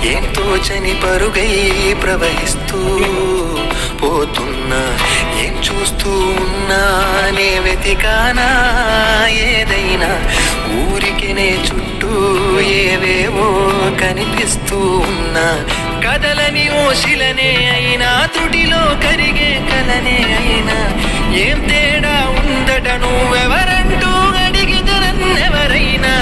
ఏం తోచని పరుగై ప్రవహిస్తూ పోతున్నా, ఏం చూస్తూ ఉన్నా నే వెతికానా ఏదైనా, ఊరికినే చుట్టూ ఏవేవో కనిపిస్తూ ఉన్నా, కదలని ఓశిలనే అయినా తుడిలో కరిగే కలనే అయినా, ఏం తేడా ఉందట నువ్వెవరంటూ అడిగితే నన్నెవరైనా,